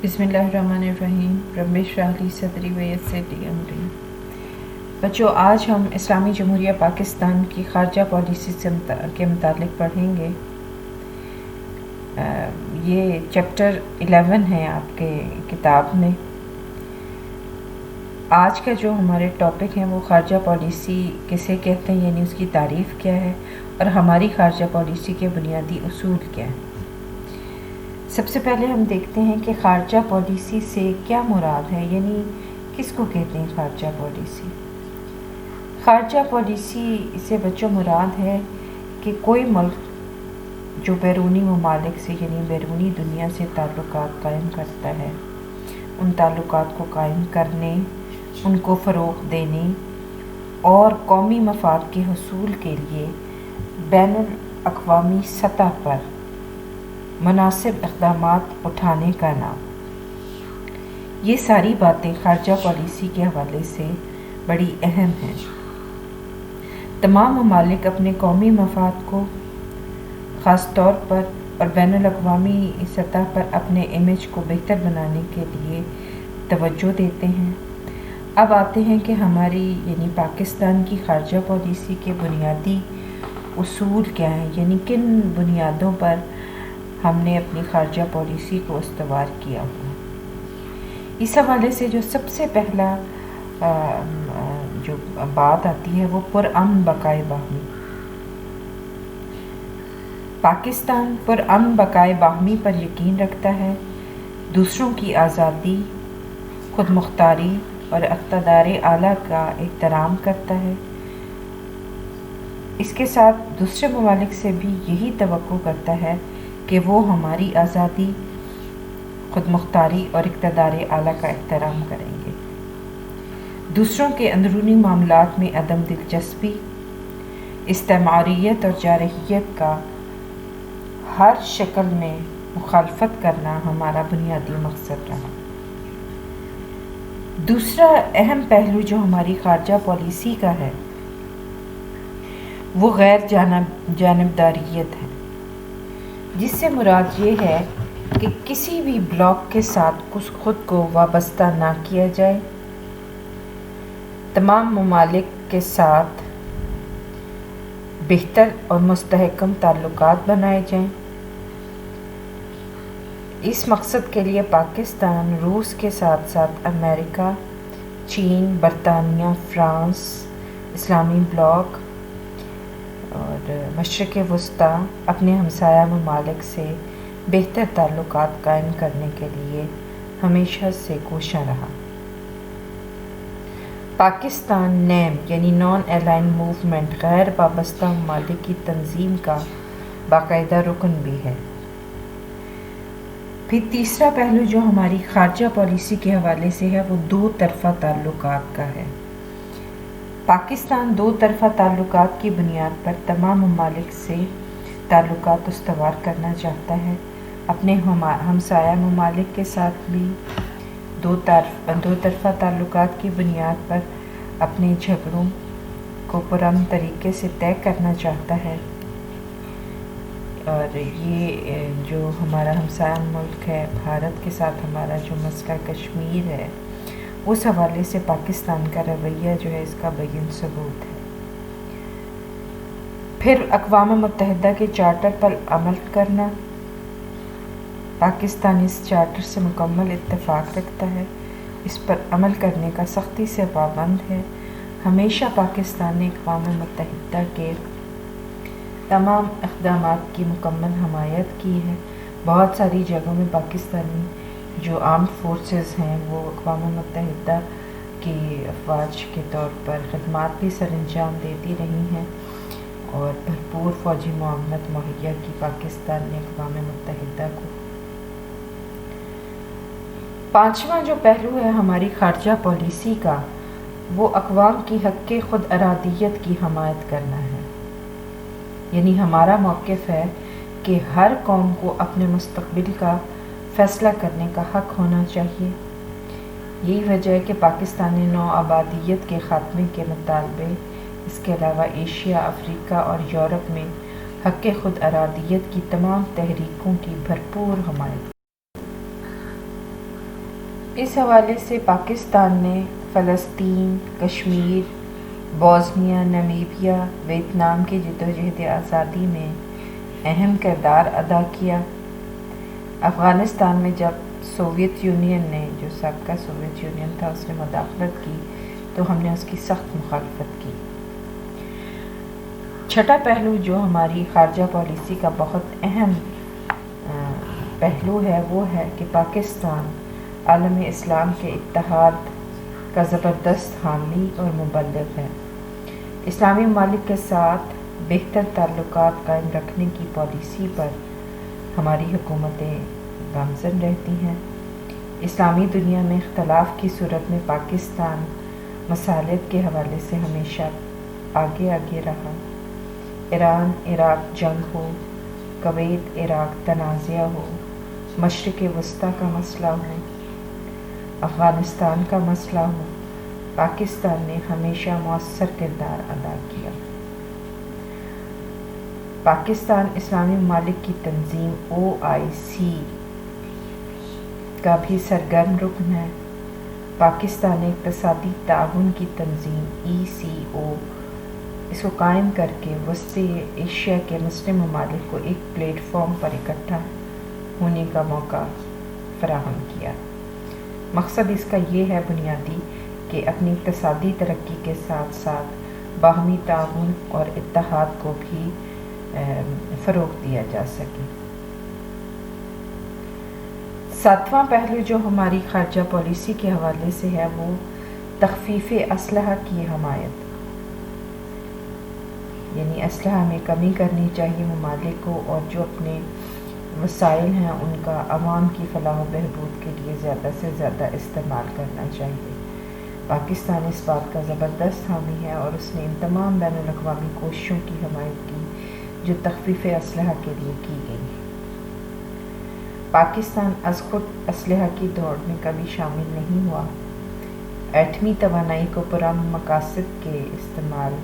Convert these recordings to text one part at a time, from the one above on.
بسم اللہ الرحمن الرحیم رب اشرح لی صدری ویسر لی امری۔ بچوں، آج ہم اسلامی جمہوریہ پاکستان کی خارجہ پالیسی کے متعلق پڑھیں گے۔ یہ چیپٹر 11 ہے آپ کے کتاب میں۔ آج کا جو ہمارے ٹاپک ہے وہ خارجہ پالیسی کسے کہتے ہیں، یعنی اس کی تعریف کیا ہے اور ہماری خارجہ پالیسی کے بنیادی اصول کیا ہیں۔ سب سے پہلے ہم دیکھتے ہیں کہ خارجہ پالیسی سے کیا مراد ہے، یعنی کس کو کہتے ہیں خارجہ پالیسی۔ خارجہ پالیسی سے بچوں مراد ہے کہ کوئی ملک جو بیرونی ممالک سے یعنی بیرونی دنیا سے تعلقات قائم کرتا ہے، ان تعلقات کو قائم کرنے، ان کو فروغ دینے اور قومی مفاد کے حصول کے لیے بین الاقوامی سطح پر مناسب اقدامات اٹھانے کا نام۔ یہ ساری باتیں خارجہ پالیسی کے حوالے سے بڑی اہم ہیں۔ تمام ممالک اپنے قومی مفاد کو خاص طور پر اور بین الاقوامی سطح پر اپنے امیج کو بہتر بنانے کے لیے توجہ دیتے ہیں۔ اب آتے ہیں کہ ہماری یعنی پاکستان کی خارجہ پالیسی کے بنیادی اصول کیا ہیں، یعنی کن بنیادوں پر ہم نے اپنی خارجہ پالیسی کو استوار کیا ہوا۔ اس حوالے سے جو سب سے پہلا جو بات آتی ہے وہ پرامن بقائے باہمی۔ پاکستان پرامن بقائے باہمی پر یقین رکھتا ہے، دوسروں کی آزادی، خود مختاری اور اقتدار اعلیٰ کا احترام کرتا ہے۔ اس کے ساتھ دوسرے ممالک سے بھی یہی توقع کرتا ہے کہ وہ ہماری آزادی، خود مختاری اور اقتدار اعلیٰ کا احترام کریں گے۔ دوسروں کے اندرونی معاملات میں عدم دلچسپی، استعماریت اور جارحیت کا ہر شکل میں مخالفت کرنا ہمارا بنیادی مقصد رہا۔ دوسرا اہم پہلو جو ہماری خارجہ پالیسی کا ہے وہ غیر جانبداریت ہے، جس سے مراد یہ ہے کہ کسی بھی بلاک کے ساتھ خود کو وابستہ نہ کیا جائے، تمام ممالک کے ساتھ بہتر اور مستحکم تعلقات بنائے جائیں۔ اس مقصد کے لیے پاکستان روس کے ساتھ ساتھ امریکہ، چین، برطانیہ، فرانس، اسلامی بلاک اور مشرق وسطیٰ اپنے ہمسایہ ممالک سے بہتر تعلقات قائم کرنے کے لیے ہمیشہ سے کوشاں رہا۔ پاکستان نیم یعنی نان الائنڈ موومنٹ غیر وابستہ ممالک کی تنظیم کا باقاعدہ رکن بھی ہے۔ پھر تیسرا پہلو جو ہماری خارجہ پالیسی کے حوالے سے ہے وہ دو طرفہ تعلقات کا ہے۔ پاکستان دو طرفہ تعلقات کی بنیاد پر تمام ممالک سے تعلقات استوار کرنا چاہتا ہے۔ اپنے ہمسایہ ممالک کے ساتھ بھی دو طرفہ تعلقات کی بنیاد پر اپنے جھگڑوں کو پرامن طریقے سے طے کرنا چاہتا ہے۔ اور یہ جو ہمارا ہمسایہ ملک ہے بھارت کے ساتھ ہمارا جو مسئلہ کشمیر ہے، اس حوالے سے پاکستان کا رویہ جو ہے اس کا بین ثبوت ہے۔ پھر اقوام متحدہ کے چارٹر پر عمل کرنا۔ پاکستان اس چارٹر سے مکمل اتفاق رکھتا ہے، اس پر عمل کرنے کا سختی سے پابند ہے۔ ہمیشہ پاکستان نے اقوام متحدہ کے تمام اقدامات کی مکمل حمایت کی ہے۔ بہت ساری جگہوں میں پاکستانی جو آرمڈ فورسز ہیں وہ اقوام متحدہ کی افواج کے طور پر خدمات بھی سر انجام دیتی رہی ہیں اور بھرپور فوجی معاونت مہیا کی پاکستان نے اقوام متحدہ کو۔ پانچواں جو پہلو ہے ہماری خارجہ پالیسی کا وہ اقوام کی حق خود ارادیت کی حمایت کرنا ہے، یعنی ہمارا موقف ہے کہ ہر قوم کو اپنے مستقبل کا فیصلہ کرنے کا حق ہونا چاہیے۔ یہی وجہ ہے کہ پاکستان نے نو آبادیت کے خاتمے کے مطالبے، اس کے علاوہ ایشیا، افریقہ اور یورپ میں حق خود ارادیت کی تمام تحریکوں کی بھرپور حمایت۔ اس حوالے سے پاکستان نے فلسطین، کشمیر، بوسنیا، نمیبیا، ویتنام کی جدوجہد آزادی میں اہم کردار ادا کیا۔ افغانستان میں جب سوویت یونین نے، جو سابقہ سوویت یونین تھا، اس نے مداخلت کی تو ہم نے اس کی سخت مخالفت کی۔ چھٹا پہلو جو ہماری خارجہ پالیسی کا بہت اہم پہلو ہے وہ ہے کہ پاکستان عالم اسلام کے اتحاد کا زبردست حامی اور مبلغ ہے۔ اسلامی ممالک کے ساتھ بہتر تعلقات قائم رکھنے کی پالیسی پر ہماری حکومتیں گامزن رہتی ہیں۔ اسلامی دنیا میں اختلاف کی صورت میں پاکستان مصالحت کے حوالے سے ہمیشہ آگے رہا۔ ایران عراق جنگ ہو، کویت عراق تنازعہ ہو، مشرق وسطیٰ کا مسئلہ ہو، افغانستان کا مسئلہ ہو، پاکستان نے ہمیشہ مؤثر کردار ادا کیا۔ پاکستان اسلامی ممالک کی تنظیم OIC کا بھی سرگرم رکن ہے۔ پاکستان نے اقتصادی تعاون کی تنظیم ECO اس کو قائم کر کے وسطی ایشیا کے مسلم ممالک کو ایک پلیٹ فارم پر اکٹھا ہونے کا موقع فراہم کیا۔ مقصد اس کا یہ ہے بنیادی کہ اپنی اقتصادی ترقی کے ساتھ ساتھ باہمی تعاون اور اتحاد کو بھی فروغ دیا جا سکے۔ ساتواں پہلو جو ہماری خارجہ پالیسی کے حوالے سے ہے وہ تخفیف اسلحہ کی حمایت، یعنی اسلحہ میں کمی کرنی چاہیے ممالک کو، اور جو اپنے وسائل ہیں ان کا عوام کی فلاح و بہبود کے لیے زیادہ سے زیادہ استعمال کرنا چاہیے۔ پاکستان اس بات کا زبردست حامی ہے اور اس نے ان تمام بین الاقوامی کوششوں کی حمایت کی جو تخفیف اسلحہ کے لیے کی گئی۔ پاکستان از خود اسلحہ کی دوڑ میں کبھی شامل نہیں ہوا۔ ایٹمی توانائی کو پرامن مقاصد کے استعمال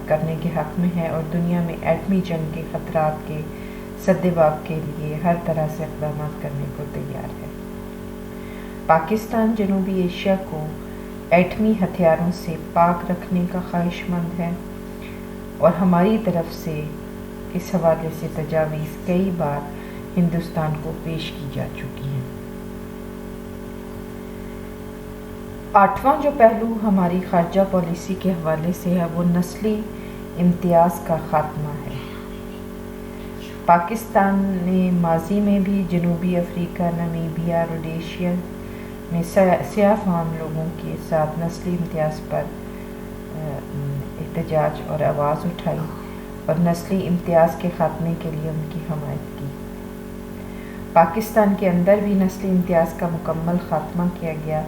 کرنے کے حق میں ہے اور دنیا میں ایٹمی جنگ کے خطرات کے سدباب کے لیے ہر طرح سے اقدامات کرنے کو تیار ہے۔ پاکستان جنوبی ایشیا کو ایٹمی ہتھیاروں سے پاک رکھنے کا خواہش مند ہے اور ہماری طرف سے اس حوالے سے تجاویز کئی بار ہندوستان کو پیش کی جا چکی ہیں۔ آٹھواں جو پہلو ہماری خارجہ پالیسی کے حوالے سے ہے وہ نسلی امتیاز کا خاتمہ ہے۔ پاکستان نے ماضی میں بھی جنوبی افریقہ، نمیبیا، روڈیشیا میں سیاہ فام لوگوں کے ساتھ نسلی امتیاز پر احتجاج اور آواز اٹھائی اور نسلی امتیاز کے خاتمے کے لیے ان کی حمایت کی۔ پاکستان کے اندر بھی نسلی امتیاز کا مکمل خاتمہ کیا گیا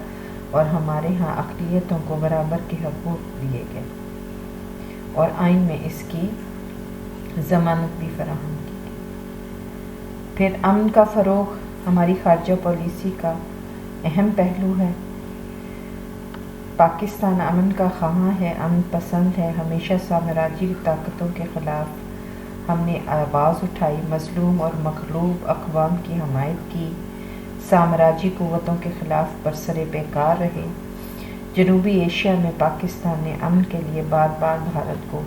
اور ہمارے ہاں اقلیتوں کو برابر کے حقوق دیے گئے اور آئین میں اس کی ضمانت بھی فراہم کی گئی۔ پھر امن کا فروغ ہماری خارجہ پالیسی کا اہم پہلو ہے۔ پاکستان امن کا خواہاں ہے، امن پسند ہے، ہمیشہ سامراجی طاقتوں کے خلاف ہم نے آواز اٹھائی، مظلوم اور مغلوب اقوام کی حمایت کی، سامراجی قوتوں کے خلاف برسر پیکار رہے۔ جنوبی ایشیا میں پاکستان نے امن کے لیے بار بار بھارت کو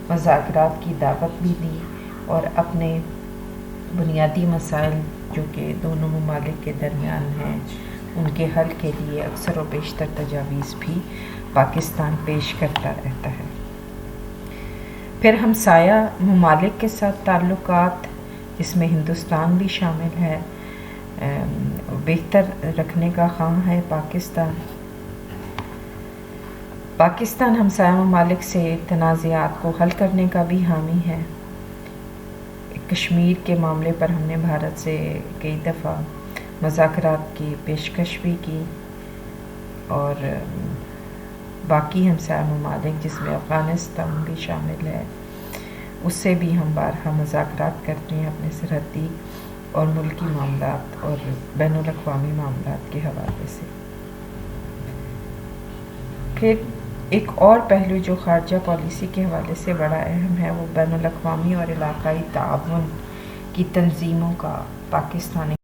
مذاکرات کی دعوت بھی دی اور اپنے بنیادی مسائل جو کہ دونوں ممالک کے درمیان ہیں ان کے حل کے لیے اکثر و بیشتر تجاویز بھی پاکستان پیش کرتا رہتا ہے۔ پھر ہمسایہ ممالک کے ساتھ تعلقات، جس میں ہندوستان بھی شامل ہے، بہتر رکھنے کا خواہاں ہے پاکستان ہمسایہ ممالک سے تنازعات کو حل کرنے کا بھی حامی ہے۔ کشمیر کے معاملے پر ہم نے بھارت سے کئی دفعہ مذاکرات کی پیشکش بھی کی اور باقی ہمسایہ ممالک جس میں افغانستان بھی شامل ہے اس سے بھی ہم بارہا مذاکرات کرتے ہیں اپنے سرحدی اور ملکی معاملات اور بین الاقوامی معاملات کے حوالے سے۔ پھر ایک اور پہلو جو خارجہ پالیسی کے حوالے سے بڑا اہم ہے وہ بین الاقوامی اور علاقائی تعاون کی تنظیموں کا پاکستانی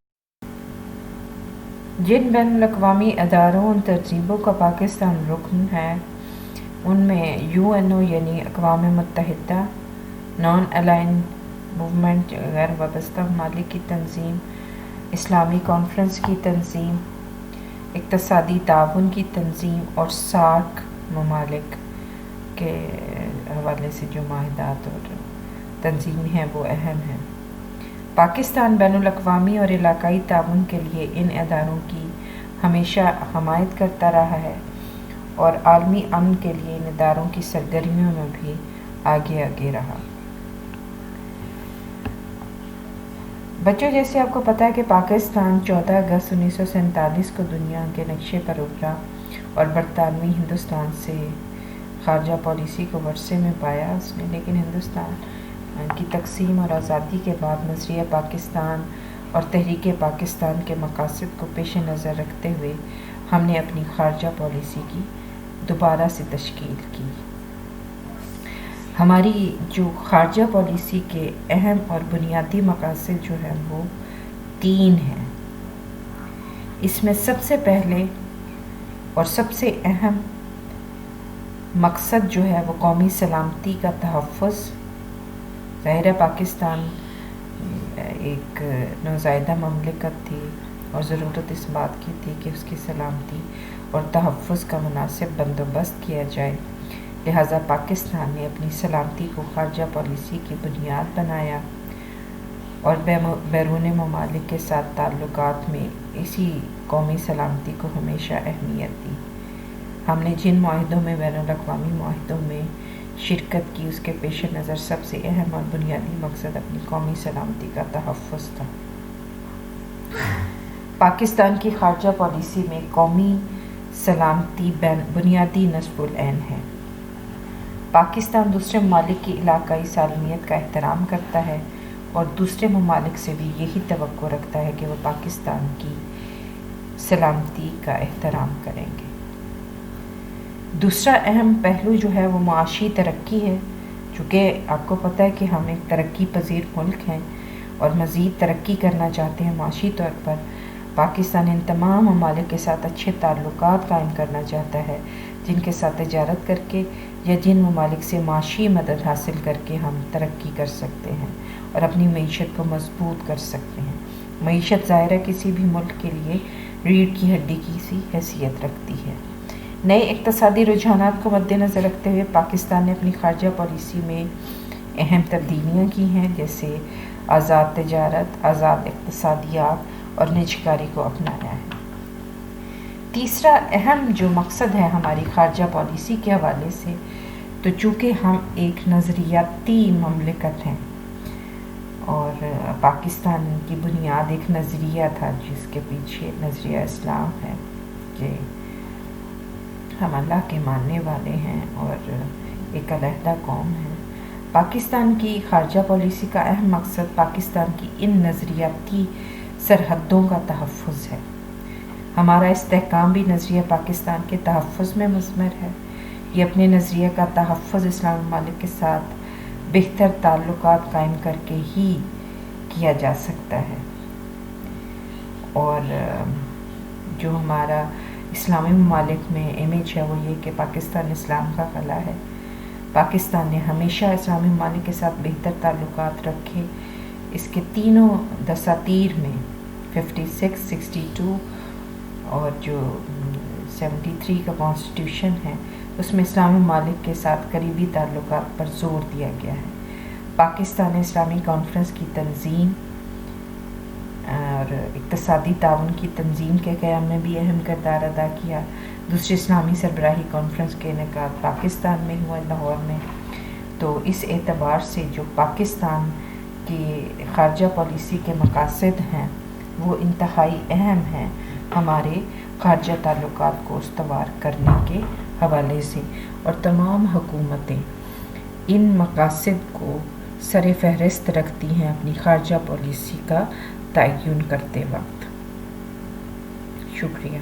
جن بین الاقوامی اداروں اور تنظیموں کا پاکستان رکن ہے ان میں UNO یعنی اقوام متحدہ، نان الائنڈ موومنٹ غیر وابستہ ممالک کی تنظیم، اسلامی کانفرنس کی تنظیم، اقتصادی تعاون کی تنظیم اور سارک ممالک کے حوالے سے جو معاہدات اور تنظیمیں ہیں وہ اہم ہیں۔ پاکستان بین الاقوامی اور علاقائی تعاون کے لیے ان اداروں کی ہمیشہ حمایت کرتا رہا ہے اور عالمی امن کے لیے ان اداروں کی سرگرمیوں میں بھی آگے رہا۔ بچوں، جیسے آپ کو پتہ ہے کہ پاکستان 14 اگست 1947 کو دنیا کے نقشے پر ابھرا اور برطانوی ہندوستان سے خارجہ پالیسی کو ورثے میں پایا اس نے، لیکن ہندوستان کی تقسیم اور آزادی کے بعد نظریہ پاکستان اور تحریک پاکستان کے مقاصد کو پیش نظر رکھتے ہوئے ہم نے اپنی خارجہ پالیسی کی دوبارہ سے تشکیل کی۔ ہماری جو خارجہ پالیسی کے اہم اور بنیادی مقاصد جو ہیں وہ 3 ہیں۔ اس میں سب سے پہلے اور سب سے اہم مقصد جو ہے وہ قومی سلامتی کا تحفظ۔ ظاہر ہے پاکستان ایک نوزائیدہ مملکت تھی اور ضرورت اس بات کی تھی کہ اس کی سلامتی اور تحفظ کا مناسب بندوبست کیا جائے، لہٰذا پاکستان نے اپنی سلامتی کو خارجہ پالیسی کی بنیاد بنایا اور بیرون ممالک کے ساتھ تعلقات میں اسی قومی سلامتی کو ہمیشہ اہمیت دی۔ ہم نے جن معاہدوں میں بین الاقوامی معاہدوں میں شرکت کی اس کے پیش نظر سب سے اہم اور بنیادی مقصد اپنی قومی سلامتی کا تحفظ تھا۔ پاکستان کی خارجہ پالیسی میں قومی سلامتی بنیادی نصب العین ہے۔ پاکستان دوسرے ممالک کی علاقائی سالمیت کا احترام کرتا ہے اور دوسرے ممالک سے بھی یہی توقع رکھتا ہے کہ وہ پاکستان کی سلامتی کا احترام کریں گے۔ دوسرا اہم پہلو جو ہے وہ معاشی ترقی ہے، چونکہ آپ کو پتہ ہے کہ ہم ایک ترقی پذیر ملک ہیں اور مزید ترقی کرنا چاہتے ہیں معاشی طور پر۔ پاکستان ان تمام ممالک کے ساتھ اچھے تعلقات قائم کرنا چاہتا ہے جن کے ساتھ تجارت کر کے یا جن ممالک سے معاشی مدد حاصل کر کے ہم ترقی کر سکتے ہیں اور اپنی معیشت کو مضبوط کر سکتے ہیں۔ معیشت ظاہر ہے کسی بھی ملک کے لیے ریڑھ کی ہڈی کی سی حیثیت رکھتی ہے۔ نئے اقتصادی رجحانات کو مد نظر رکھتے ہوئے پاکستان نے اپنی خارجہ پالیسی میں اہم تبدیلیاں کی ہیں، جیسے آزاد تجارت، آزاد اقتصادیات اور نجکاری کو اپنایا ہے۔ تیسرا اہم جو مقصد ہے ہماری خارجہ پالیسی کے حوالے سے، تو چونکہ ہم ایک نظریاتی مملکت ہیں اور پاکستان کی بنیاد ایک نظریہ تھا جس کے پیچھے نظریہ اسلام ہے کہ ہم اللہ کے ماننے والے ہیں اور ایک علیحدہ قوم ہے۔ پاکستان کی خارجہ پالیسی کا اہم مقصد پاکستان کی ان نظریاتی سرحدوں کا تحفظ ہے۔ ہمارا استحکام بھی نظریہ پاکستان کے تحفظ میں مضمر ہے۔ یہ اپنے نظریہ کا تحفظ اسلامی ممالک کے ساتھ بہتر تعلقات قائم کر کے ہی کیا جا سکتا ہے، اور جو ہمارا اسلامی ممالک میں امیج ہے وہ یہ کہ پاکستان اسلام کا قلعہ ہے۔ پاکستان نے ہمیشہ اسلامی ممالک کے ساتھ بہتر تعلقات رکھے۔ اس کے تینوں دساتیر میں 56، 62 اور جو 73 کا کانسٹیٹیوشن ہے اس میں اسلامی ممالک کے ساتھ قریبی تعلقات پر زور دیا گیا ہے۔ پاکستان نے اسلامی کانفرنس کی تنظیم اور اقتصادی تعاون کی تنظیم کے قیام میں بھی اہم کردار ادا کیا۔ دوسری اسلامی سربراہی کانفرنس کے انعقاد پاکستان میں ہوا، لاہور میں۔ تو اس اعتبار سے جو پاکستان کی خارجہ پالیسی کے مقاصد ہیں وہ انتہائی اہم ہیں ہمارے خارجہ تعلقات کو استوار کرنے کے حوالے سے، اور تمام حکومتیں ان مقاصد کو سر فہرست رکھتی ہیں اپنی خارجہ پالیسی کا تعین کرتے وقت۔ شکریہ۔